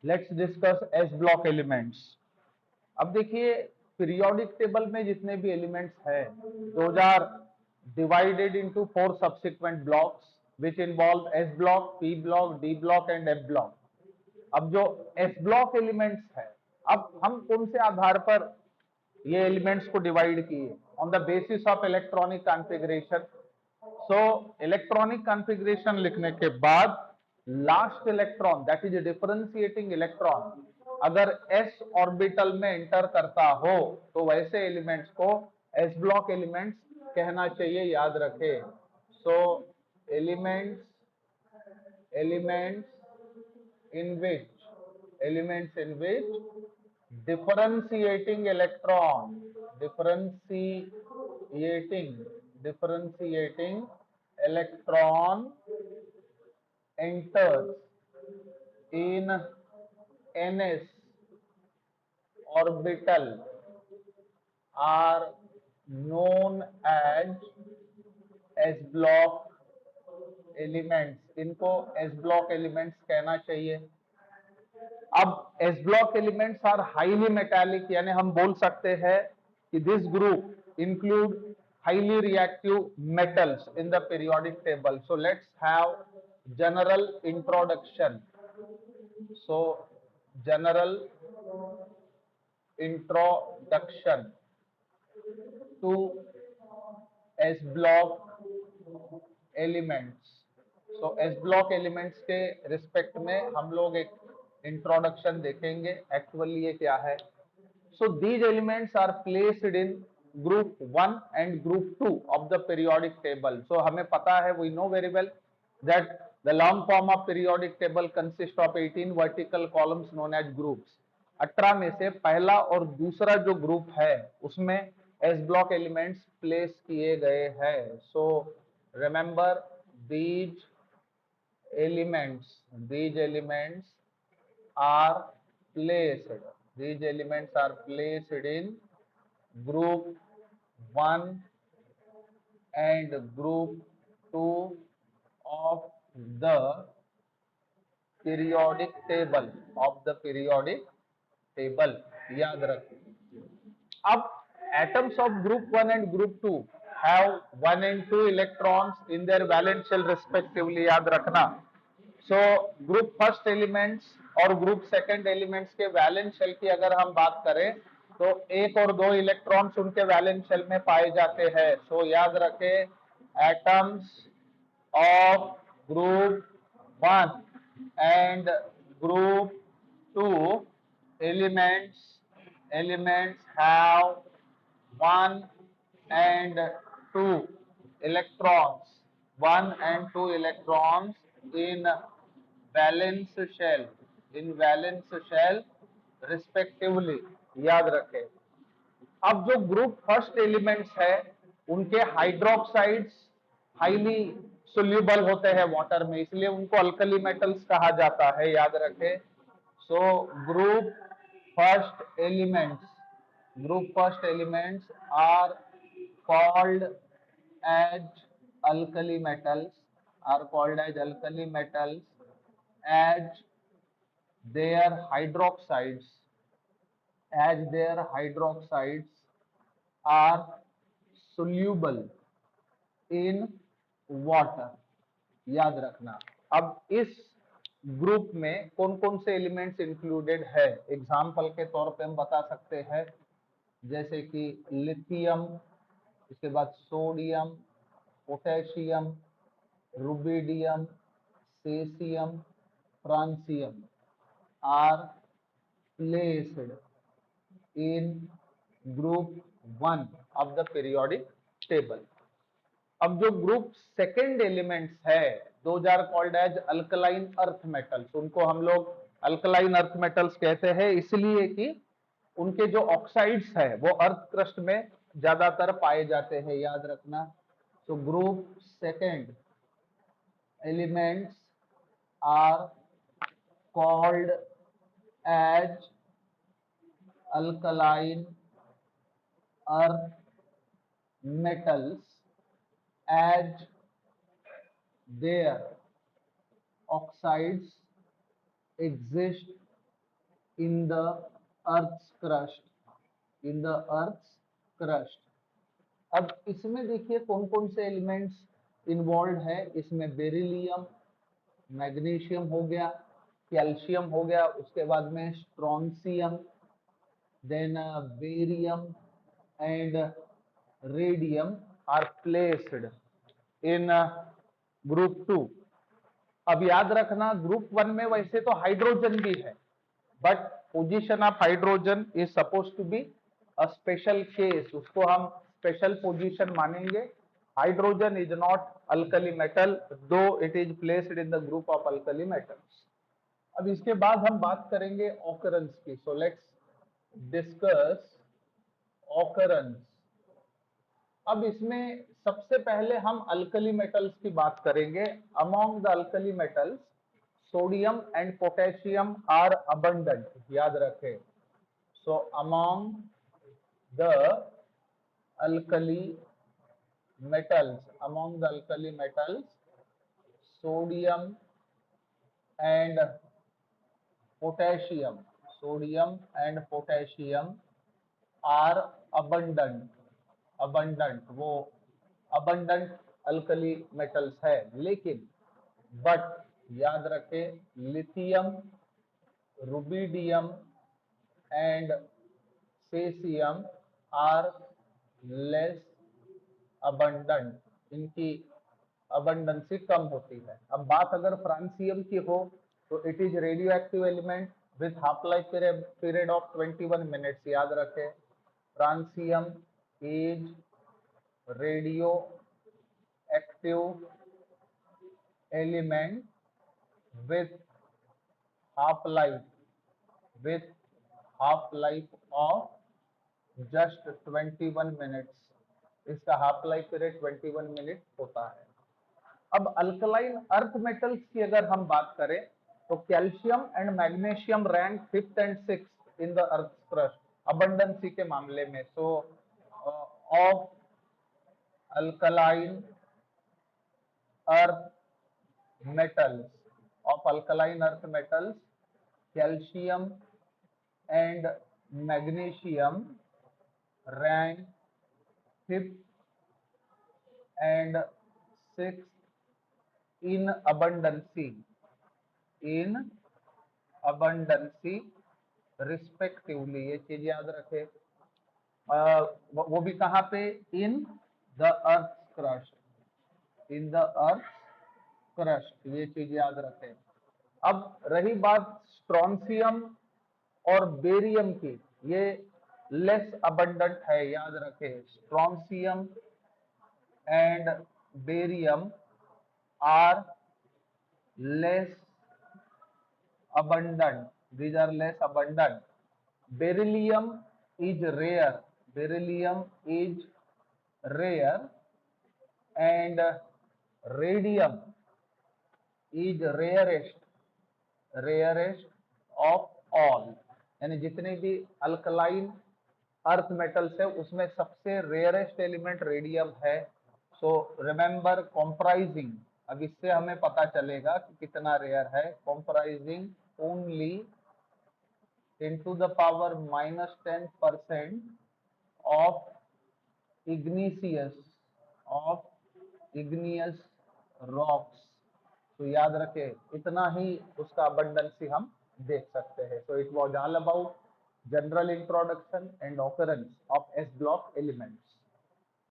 Let's discuss s block elements. अब देखिए, periodic table में जितने भी एलिमेंट्स हैं, those are divided into 4 subsequent blocks which involve s block, p block, d block and f block. अब जो S block elements है, अब हम कौन से आधार पर ये एलिमेंट्स को डिवाइड किए? On the basis of electronic configuration. So electronic configuration लिखने के बाद last electron, that is differentiating electron, अगर एस ऑर्बिटल में एंटर करता हो तो वैसे एलिमेंट्स को एस ब्लॉक एलिमेंट्स कहना चाहिए, याद रखे। So elements elements in which differentiating electron enters in ns orbital are known as s block elements. इनको एस ब्लॉक एलिमेंट्स कहना चाहिए। अब s block elements are highly metallic, यानी हम बोल सकते हैं कि this group include highly reactive metals in the periodic table. So let's have general introduction. So general introduction to s block elements. So s block elements के respect में हम लोग एक इंट्रोडक्शन देखेंगे, एक्चुअली ये क्या है। So these elements are placed in group 1 and group 2 of the periodic table. So हमें पता है, we know very well that the long form of periodic table consist of 18 vertical columns known as groups. 18 में से पहला और दूसरा जो group है उसमें एस ब्लॉक एलिमेंट्स प्लेस किए गए हैं। सो remember these elements are placed in group 1 and group 2 of the periodic table। याद रखें। अब atoms of group 1 and group 2 have 1 and 2 electrons in their valence shell respectively, याद रखना। सो ग्रुप फर्स्ट एलिमेंट्स और group second elements के valence shell की अगर हम बात करें तो 1 और 2 इलेक्ट्रॉन्स उनके वैलेंस शेल में पाए जाते हैं। सो याद रखें, atoms of group 1 and group 2 elements have 1 and 2 electrons, 1 and 2 electrons in valence shell respectively। याद रखें। अब जो ग्रुप फर्स्ट एलिमेंट्स है उनके हाइड्रोक्साइड्स हाईली सोल्यूबल होते हैं वाटर में, इसलिए उनको अल्कली मेटल्स कहा जाता है, याद रखें। So group first elements are called as alkali metals as their hydroxides are soluble in water। याद रखना। अब इस ग्रुप में कौन कौन से एलिमेंट्स इंक्लूडेड है, एग्जाम्पल के तौर पे हम बता सकते हैं, जैसे कि लिथियम, इसके बाद sodium, potassium, rubidium, caesium, francium are placed in group 1 of the periodic table. अब जो ग्रुप सेकंड एलिमेंट्स है, those are called as alkaline earth metals. उनको हम लोग अल्कलाइन अर्थ मेटल्स कहते हैं इसलिए कि उनके जो ऑक्साइड्स है वो अर्थ क्रस्ट में ज्यादातर पाए जाते हैं, याद रखना। तो group second elements are called as alkaline earth metals as their oxides exist in the earth crust, in the earth crust. अब इसमें देखिए कौन कौन से एलिमेंट्स इन्वॉल्व है। इसमें बेरिलियम, मैग्नीशियम हो गया, कैल्शियम हो गया, उसके बाद में strontium, then barium and radium are placed in group 2। अब याद रखना ग्रुप 1 में वैसे तो हाइड्रोजन भी है, but position of hydrogen is suppose to be a special case, उसको हम स्पेशल पोजीशन मानेंगे। Hydrogen is not alkali metal though it is placed in the group of alkali metals. अब इसके बाद हम बात करेंगे ऑकरेंस की। So let's discuss occurrence. अब इसमें सबसे पहले हम अल्कली मेटल्स की बात करेंगे। Among the alkali metals sodium and potassium are abundant, याद रखें। So among the alkali metals, among the alkali metals sodium and potassium, sodium and potassium are abundant, abundant वो abundant अल्कली मेटल्स है। लेकिन but याद रखें lithium, rubidium and caesium are less abundant, इनकी abundancy कम होती है। अब बात अगर फ्रांसियम की हो तो it is radio active element with half life period of 21 minutes, याद रखें। Francium is radio active element with half life with half life of just 21 minutes. इसका हाफ लाइफ पीरियड 21 मिनट होता है। अब अल्कलाइन अर्थ मेटल्स की अगर हम बात करें तो calcium and magnesium rank 5th and 6th in the earth crust abundancy के मामले में। So of alkaline earth metals, of alkaline earth metals calcium and magnesium rank 5th and 6th in abundancy respectively। ये चीज याद रखें। वो भी कहाँ पे, इन the earth crust, in the earth crust, ये चीज याद रखें। अब रही बात स्ट्रोंसियम और बेरियम की, ये लेस अबंडेंट है, याद रखें। Strontium and barium are less abundant, these are less abundant। beryllium is rare, beryllium is rare and radium is rarest of all। यानी जितने भी अल्कलाइन अर्थ मेटल्स है उसमें सबसे रेयरेस्ट एलिमेंट रेडियम है। सो रिमेंबर कॉम्प्राइजिंग, अब इससे हमें पता चलेगा कि कितना रेयर है। Comprising only into the power -10% of igneous rocks। तो याद रखें इतना ही उसका अबंडेंसी हम देख सकते हैं। So it was all about general introduction and occurrence of S block elements.